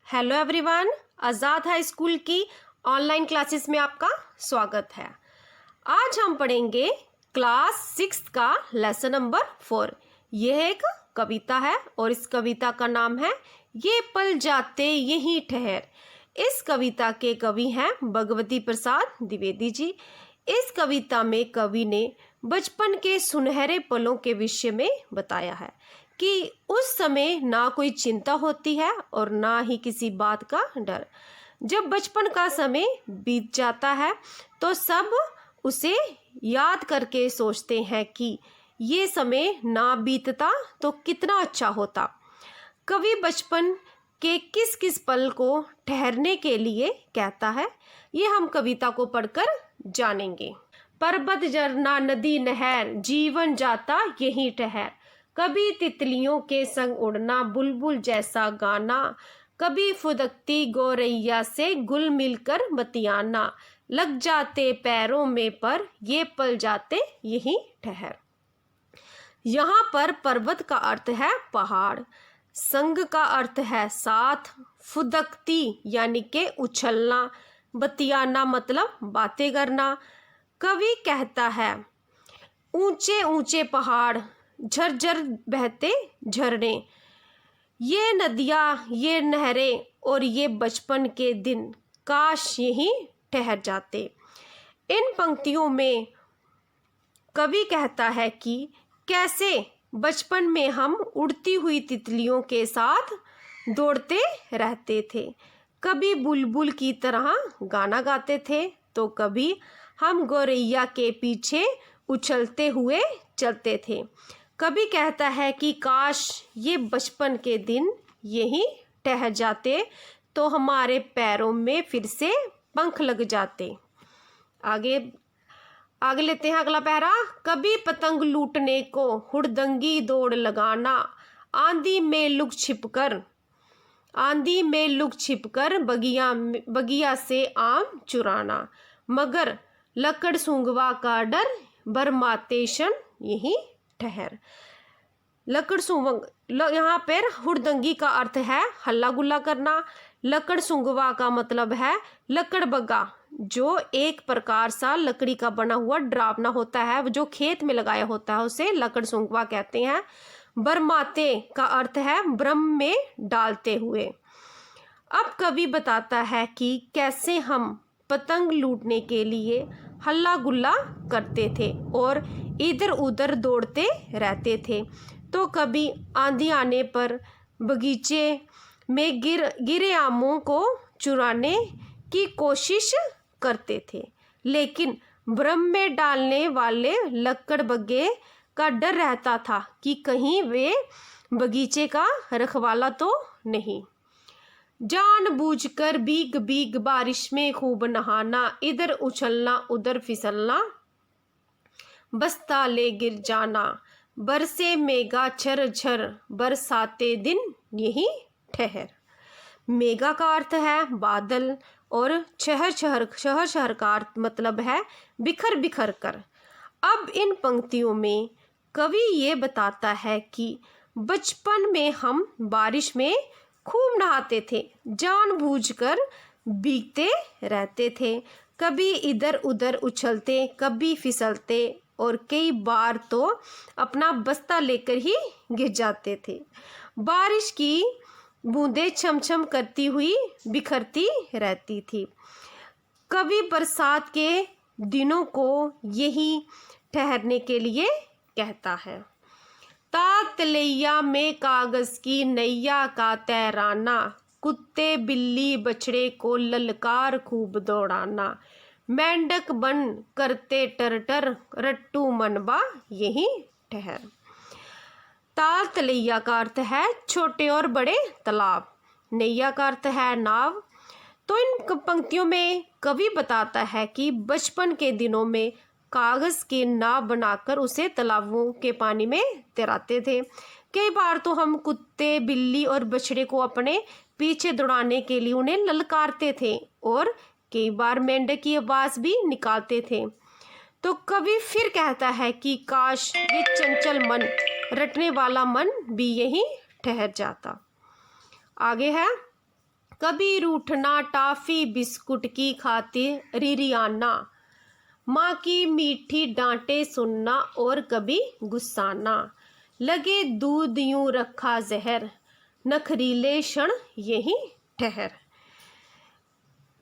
Hello everyone, आज़ाद high school की online classes में आपका स्वागत है। आज हम पढ़ेंगे क्लास 6 का लेसन नंबर 4। यह एक कविता है और इस कविता का नाम है ये पल जाते यहीं ठहर। इस कविता के कवि हैं भगवती प्रसाद द्विवेदी जी। इस कविता में कवि ने बचपन के सुनहरे पलों के विषय में बताया है कि उस समय ना कोई चिंता होती है और ना ही किसी बात का डर। जब बचपन का समय बीत जाता है तो सब उसे याद करके सोचते हैं कि ये समय ना बीतता तो कितना अच्छा होता। कवि बचपन के किस किस पल को ठहरने के लिए कहता है, ये हम कविता को पढ़कर जानेंगे। पर्वत झरना नदी नहर जीवन जाता यहीं ठहर। कभी तितलियों के संग उड़ना बुलबुल जैसा गाना। कभी फुदकती गौरैया से गुल मिलकर बतियाना। लग जाते पैरों में पर ये पल जाते यहीं ठहर। यहाँ पर पर्वत का अर्थ है पहाड़, संग का अर्थ है साथ, फुदकती यानी के उछलना, बतियाना मतलब बातें करना। कवि कहता है ऊंचे ऊंचे पहाड़, झरझर बहते झरने, ये नदियाँ ये नहरें और ये बचपन के दिन काश यहीं ठहर जाते। इन पंक्तियों में कवि कहता है कि कैसे बचपन में हम उड़ती हुई तितलियों के साथ दौड़ते रहते थे, कभी बुलबुल की तरह गाना गाते थे तो कभी हम गौरैया के पीछे उछलते हुए चलते थे। कभी कहता है कि काश ये बचपन के दिन यहीं ठहर जाते तो हमारे पैरों में फिर से पंख लग जाते। आगे लेते हैं अगला पैरा। कभी पतंग लूटने को हुड़दंगी दौड़ लगाना। आंधी में लुक छिपकर बगिया से आम चुराना। मगर लकड़ सूंघवा का डर बरमाते क्षण यहीं ठहर। लकड़ सूंघ यहाँ पर हुड़दंगी का अर्थ है हल्ला गुल्ला करना। लकड़ सूंघवा का मतलब है लकड़ बग्गा, जो एक प्रकार सा लकड़ी का बना हुआ डरावना होता है, जो खेत में लगाया होता है, उसे लकड़ सूंघवा कहते हैं। बरमाते का अर्थ है ब्रह्म में डालते हुए। अब कवि बताता है कि कैसे हम पतंग लूटने के लिए हल्ला गुल्ला करते थे और इधर उधर दौड़ते रहते थे, तो कभी आंधी आने पर बगीचे में गिरे आमों को चुराने की कोशिश करते थे, लेकिन ब्रह्म में डालने वाले लक्कड़ बग्गे का डर रहता था कि कहीं वे बगीचे का रखवाला तो नहीं। जानबूझकर भीग भीग बारिश में खूब नहाना, इधर उछलना उधर फिसलना, बस्ता ले गिर जाना। बरसे मेघा झर झर बरसाते दिन यहीं ठहर। मेघा का अर्थ है बादल और शहर शहर का अर्थ मतलब है बिखर बिखर कर। अब इन पंक्तियों में कवि ये बताता है कि बचपन में हम बारिश में खूब नहाते थे, जानबूझकर भीगते रहते थे, कभी इधर उधर उछलते कभी फिसलते और कई बार तो अपना बस्ता लेकर ही गिर जाते थे। बारिश की बूंदें छमछम करती हुई बिखरती रहती थी। कवि बरसात के दिनों को यही ठहरने के लिए कहता है। ताल तलैया में कागज की नैया का तैराना, कुत्ते बिल्ली बछड़े को ललकार खूब दौड़ाना। मेंढक बन करते टरटर रट्टू मनबा यहीं ठहर। ताल तलैया का अर्थ है छोटे और बड़े तालाब, नैया का अर्थ है नाव। तो इन पंक्तियों में कवि बताता है कि बचपन के दिनों में कागज की नाव बनाकर उसे तालाबों के पानी में तैराते थे। कई बार तो हम कुत्ते बिल्ली और बछड़े को अपने पीछे दौड़ाने के लिए उन्हें ललकारते थे और कई बार मेंढक की आवाज़ भी निकालते थे। तो कवि फिर कहता है कि काश ये चंचल मन, रटने वाला मन भी यहीं ठहर जाता। आगे है कभी रूठना टॉफी बिस्कुट की खातिर रिरियाना, माँ की मीठी डांटे सुनना और कभी गुस्साना, लगे दूध यूं रखा जहर, नखरीले क्षण यहीं ठहर।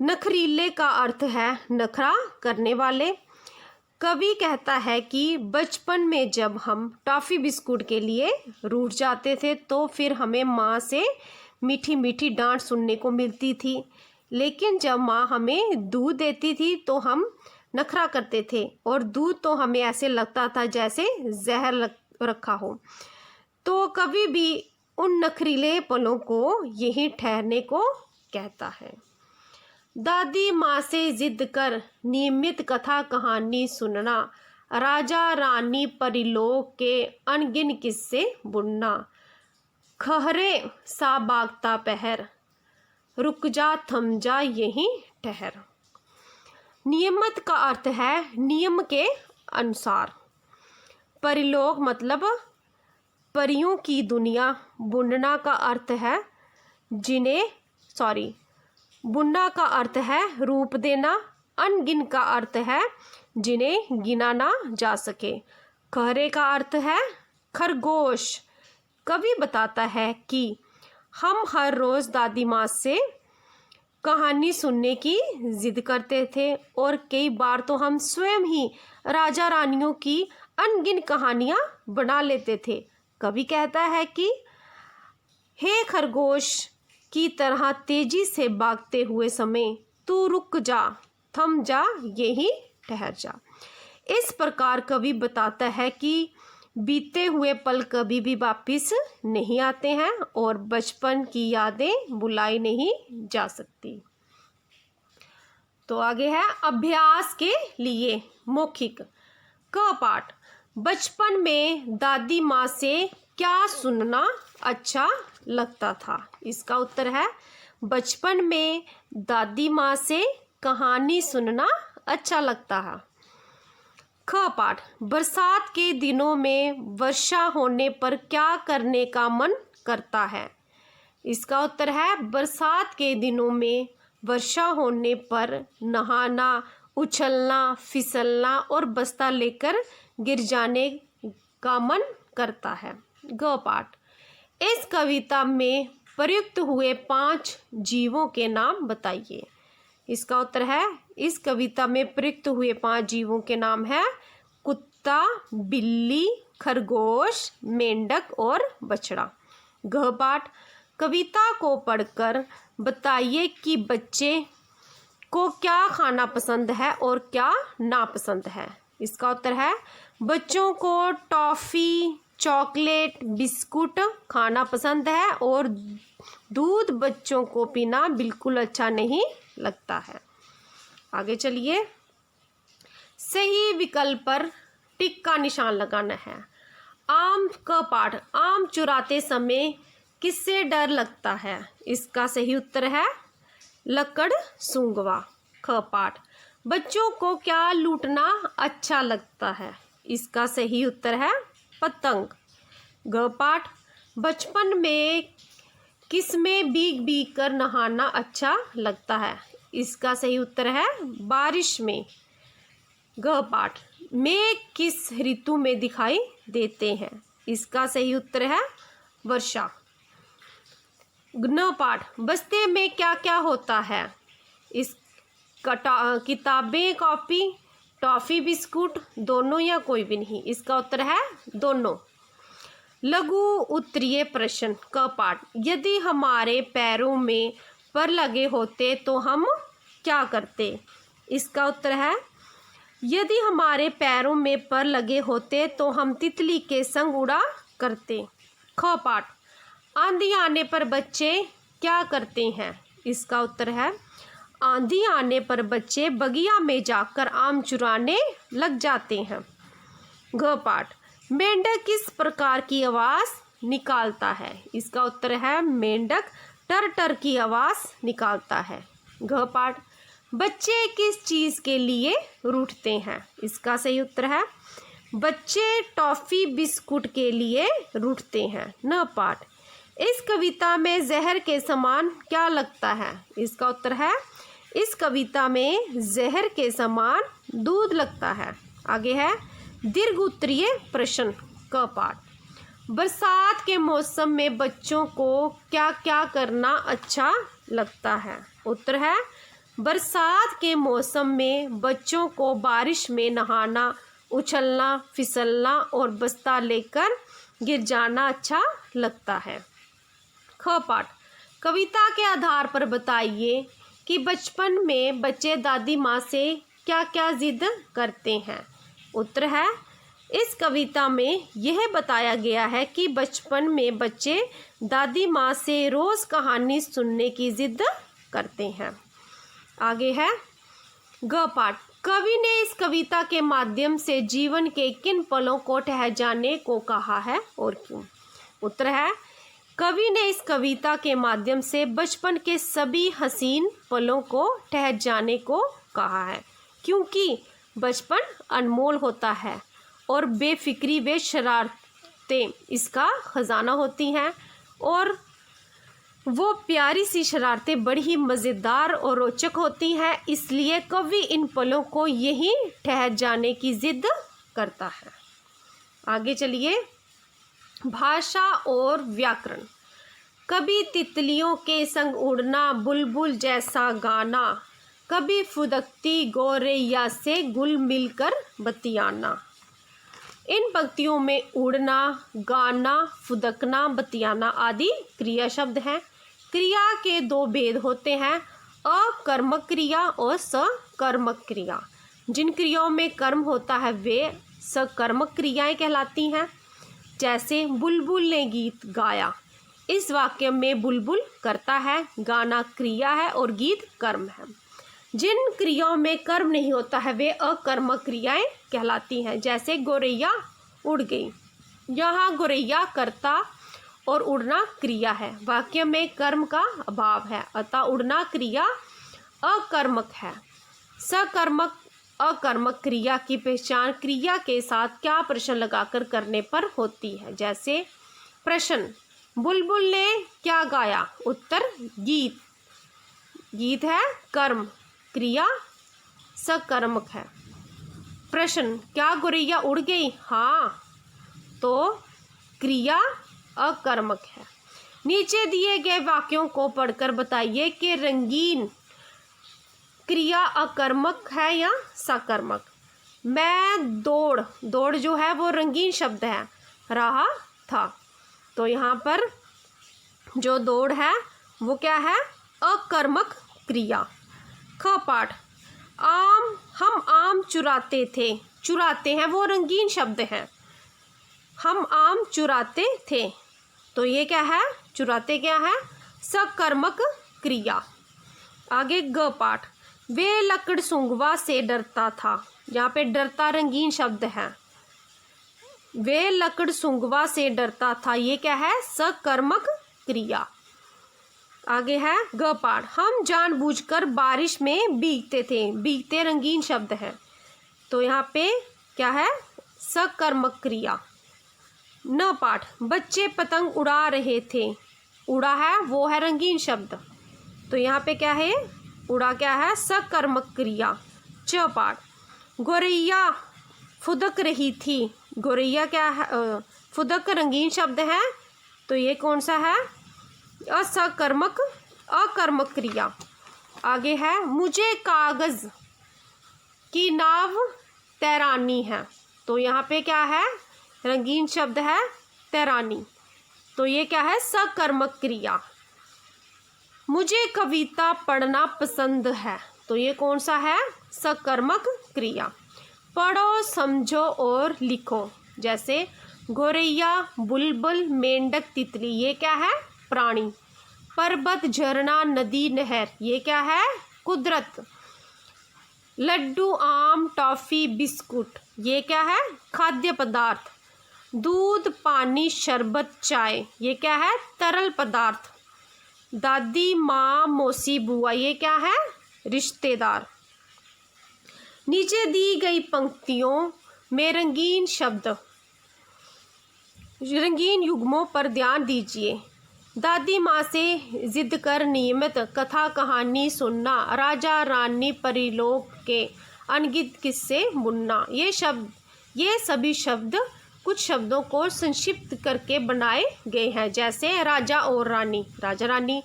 नखरीले का अर्थ है नखरा करने वाले। कवि कहता है कि बचपन में जब हम टॉफ़ी बिस्कुट के लिए रूठ जाते थे तो फिर हमें माँ से मीठी मीठी डांट सुनने को मिलती थी, लेकिन जब माँ हमें दूध देती थी तो हम नखरा करते थे और दूध तो हमें ऐसे लगता था जैसे जहर रखा हो। तो कभी भी उन नखरीले पलों को यहीं ठहरने को कहता है। दादी माँ से जिद कर नियमित कथा कहानी सुनना, राजा रानी परिलोक के अनगिन किस्से बुनना, खहरे सा बागता पहर, रुक जा थम जा यहीं ठहर। नियमित का अर्थ है नियम के अनुसार। परिलोक मतलब परियों की दुनिया। बुनना का अर्थ है बुनना का अर्थ है रूप देना। अनगिन का अर्थ है जिन्हें गिना ना जा सके। खहरे का अर्थ है खरगोश। कवि बताता है कि हम हर रोज़ दादी माँ से कहानी सुनने की जिद करते थे और कई बार तो हम स्वयं ही राजा रानियों की अनगिन कहानियाँ बना लेते थे। कवि कहता है कि हे खरगोश की तरह तेजी से भागते हुए समय, तू रुक जा थम जा यहीं ठहर जा। इस प्रकार कवि बताता है कि बीते हुए पल कभी भी वापिस नहीं आते हैं और बचपन की यादें बुलाई नहीं जा सकती। तो आगे है अभ्यास के लिए मौखिक। क पाठ। बचपन में दादी माँ से क्या सुनना अच्छा लगता था? इसका उत्तर है बचपन में दादी माँ से कहानी सुनना अच्छा लगता है। ख पाठ। बरसात के दिनों में वर्षा होने पर क्या करने का मन करता है? इसका उत्तर है बरसात के दिनों में वर्षा होने पर नहाना, उछलना, फिसलना और बस्ता लेकर गिर जाने का मन करता है। ग पाठ। इस कविता में प्रयुक्त हुए 5 जीवों के नाम बताइए। इसका उत्तर है इस कविता में प्रयुक्त हुए 5 जीवों के नाम है कुत्ता, बिल्ली, खरगोश, मेंढक और बछड़ा। घ पाठ। कविता को पढ़कर बताइए कि बच्चे को क्या खाना पसंद है और क्या नापसंद है। इसका उत्तर है बच्चों को टॉफ़ी, चॉकलेट, बिस्कुट खाना पसंद है और दूध बच्चों को पीना बिल्कुल अच्छा नहीं लगता है। आगे चलिए। सही विकल्प पर टिक का निशान लगाना है। आम का पाठ। आम चुराते समय किससे डर लगता है? इसका सही उत्तर है लकड़ सूंघवा। ख पाठ। बच्चों को क्या लूटना अच्छा लगता है? इसका सही उत्तर है पतंग। ग पाठ। बचपन में किस में भीग भीग कर नहाना अच्छा लगता है? इसका सही उत्तर है बारिश में। ग पाठ। मेघ किस ऋतु में दिखाई देते हैं? इसका सही उत्तर है वर्षा। न पाठ। बस्ते में क्या क्या होता है? इस किताबें, कॉपी, टॉफ़ी, बिस्कुट, दोनों या कोई भी नहीं। इसका उत्तर है दोनों। लघु उत्तरीय प्रश्न का पाठ। यदि हमारे पैरों में पर लगे होते तो हम क्या करते? इसका उत्तर है यदि हमारे पैरों में पर लगे होते तो हम तितली के संग उड़ा करते। ख पाठ। आंधी आने पर बच्चे क्या करते हैं? इसका उत्तर है आंधी आने पर बच्चे बगिया में जाकर आम चुराने लग जाते हैं। घ पाठ। मेंढक किस प्रकार की आवाज़ निकालता है? इसका उत्तर है मेंढक टर टर की आवाज़ निकालता है। घ पाठ। बच्चे किस चीज़ के लिए रूठते हैं? इसका सही उत्तर है बच्चे टॉफ़ी बिस्कुट के लिए रूठते हैं। न पाठ। इस कविता में जहर के समान क्या लगता है? इसका उत्तर है इस कविता में जहर के समान दूध लगता है। आगे है दीर्घ उत्तरीय प्रश्न क पाठ। बरसात के मौसम में बच्चों को क्या क्या करना अच्छा लगता है? उत्तर है बरसात के मौसम में बच्चों को बारिश में नहाना, उछलना, फिसलना और बस्ता लेकर गिर जाना अच्छा लगता है। ख पाठ। कविता के आधार पर बताइए कि बचपन में बच्चे दादी माँ से क्या क्या जिद करते हैं। उत्तर है इस कविता में यह बताया गया है कि बचपन में बच्चे दादी माँ से रोज़ कहानी सुनने की जिद करते हैं। आगे है ग पाठ। कवि ने इस कविता के माध्यम से जीवन के किन पलों को ठहर जाने को कहा है और क्यों? उत्तर है कवि ने इस कविता के माध्यम से बचपन के सभी हसीन पलों को ठहर जाने को कहा है, क्योंकि बचपन अनमोल होता है और बेफिक्री व शरारतें इसका खजाना होती हैं और वो प्यारी सी शरारतें बड़ी ही मज़ेदार और रोचक होती हैं। इसलिए कवि इन पलों को यहीं ठहर जाने की जिद करता है। आगे चलिए भाषा और व्याकरण। कभी तितलियों के संग उड़ना, बुलबुल जैसा गाना, कभी फुदकती गौरैया से गुल मिलकर बतियाना। इन पंक्तियों में उड़ना, गाना, फुदकना, बतियाना आदि क्रिया शब्द हैं। क्रिया के दो भेद होते हैं, अकर्मक क्रिया और सकर्मक क्रिया। जिन क्रियाओं में कर्म होता है वे सकर्मक क्रियाएं कहलाती हैं। जैसे बुलबुल ने गीत गाया, इस वाक्य में बुलबुल करता है, गाना क्रिया है और गीत कर्म है। जिन क्रियाओं में कर्म नहीं होता है वे अकर्मक क्रियाएं कहलाती हैं। जैसे गौरैया उड़ गई, यहाँ गौरैया कर्ता और उड़ना क्रिया है। वाक्य में कर्म का अभाव है, अतः उड़ना क्रिया अकर्मक है। सकर्मक अकर्मक क्रिया की पहचान क्रिया के साथ क्या प्रश्न लगाकर करने पर होती है। जैसे प्रश्न, बुलबुल ने क्या गाया? उत्तर गीत। गीत है कर्म, क्रिया सकर्मक है। प्रश्न, क्या गौरैया उड़ गई? हाँ, तो क्रिया अकर्मक है। नीचे दिए गए वाक्यों को पढ़कर बताइए कि रंगीन क्रिया अकर्मक है या सकर्मक। मैं दौड़ जो है वो रंगीन शब्द है, रहा था, तो यहाँ पर जो दौड़ है वो क्या है? अकर्मक क्रिया। ख पाठ। हम आम चुराते थे। चुराते हैं वो रंगीन शब्द है। हम आम चुराते थे, तो ये क्या है? चुराते क्या है? सकर्मक क्रिया। आगे ग पाठ। वे लकड़ सूंघवा से डरता था। यहाँ पे डरता रंगीन शब्द है। वे लकड़ सूंघवा से डरता था, ये क्या है? सकर्मक क्रिया। आगे है ग पाठ। हम जानबूझकर बारिश में भीगते थे। भीगते रंगीन शब्द है, तो यहाँ पे क्या है? सकर्मक क्रिया। न पाठ। बच्चे पतंग उड़ा रहे थे। उड़ा है वो है रंगीन शब्द, तो यहाँ पे क्या है? उड़ा क्या है? सकर्मक क्रिया। च पाठ। गौरैया फुदक रही थी। गौरैया क्या है? फुदक रंगीन शब्द है, तो ये कौन सा है? अकर्मक क्रिया। आगे है मुझे कागज की नाव तैरानी है, तो यहाँ पे क्या है? रंगीन शब्द है तैरानी, तो ये क्या है? सकर्मक क्रिया। मुझे कविता पढ़ना पसंद है, तो ये कौन सा है? सकर्मक क्रिया। पढ़ो, समझो और लिखो। जैसे गौरैया, बुलबुल, मेंढक, तितली, ये क्या है? प्राणी। पर्वत, झरना, नदी, नहर, ये क्या है? कुदरत। लड्डू, आम, टॉफी, बिस्कुट, ये क्या है? खाद्य पदार्थ। दूध, पानी, शरबत, चाय, ये क्या है? तरल पदार्थ। दादी, माँ, मौसी, बुआ, ये क्या है? रिश्तेदार। नीचे दी गई पंक्तियों में रंगीन युग्मों पर ध्यान दीजिए। दादी माँ से जिद कर नियमित कथा कहानी सुनना, राजा रानी परिलोक के अनगिनत किस्से बुनना। ये सभी शब्द कुछ शब्दों को संक्षिप्त करके बनाए गए हैं, जैसे राजा और रानी, राजा रानी,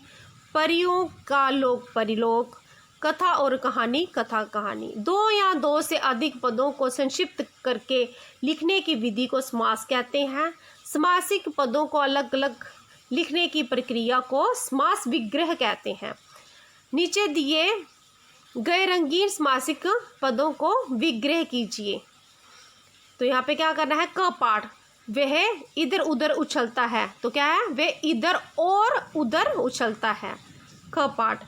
परियों का लोक, परिलोक, कथा और कहानी, कथा कहानी। दो या दो से अधिक पदों को संक्षिप्त करके लिखने की विधि को समास कहते हैं। समासिक पदों को अलग अलग लिखने की प्रक्रिया को समास विग्रह कहते हैं। नीचे दिए गए रंगीन समासिक पदों को विग्रह कीजिए। तो यहाँ पे क्या करना है, क पाठ, वह इधर उधर उछलता है, तो क्या है, वह इधर और उधर उछलता है। ख पाठ,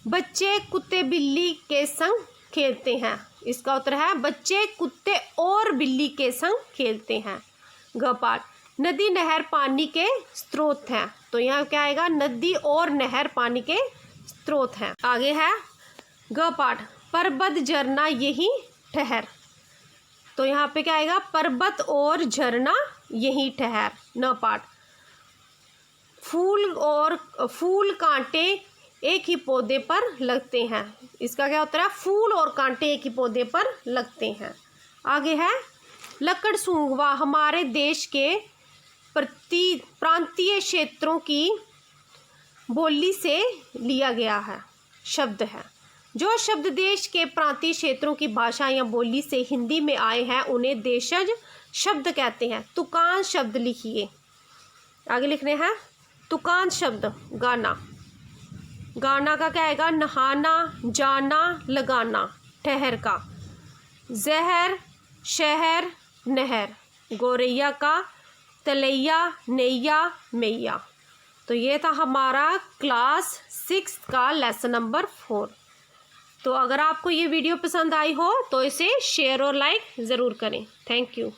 बच्चे कुत्ते बिल्ली के संग खेलते हैं, इसका उत्तर है बच्चे कुत्ते और बिल्ली के संग खेलते हैं। ग पाठ, नदी नहर पानी के स्रोत हैं, तो यहाँ क्या आएगा, नदी और नहर पानी के स्रोत हैं। आगे है ग पाठ, पर्वत झरना यही ठहर, तो यहाँ पे क्या आएगा, पर्वत और झरना यही ठहर। न पाठ, फूल कांटे एक ही पौधे पर लगते हैं, इसका क्या उत्तर है, फूल और कांटे एक ही पौधे पर लगते हैं। आगे है लकड़ सूंघवा हमारे देश के प्रांतीय क्षेत्रों की बोली से लिया गया है शब्द है। जो शब्द देश के प्रांतीय क्षेत्रों की भाषा या बोली से हिंदी में आए हैं उन्हें देशज शब्द कहते हैं। तुकान शब्द लिखिए, आगे लिखने हैं तुकान शब्द, गाना, गाना का क्या आएगा, नहाना, जाना, लगाना, ठहर का, जहर, शहर, नहर, गोरैया का, तलैया, नैया, मैया। तो ये था हमारा क्लास 6 का लेसन नंबर 4। तो अगर आपको ये वीडियो पसंद आई हो तो इसे शेयर और लाइक ज़रूर करें। Thank you.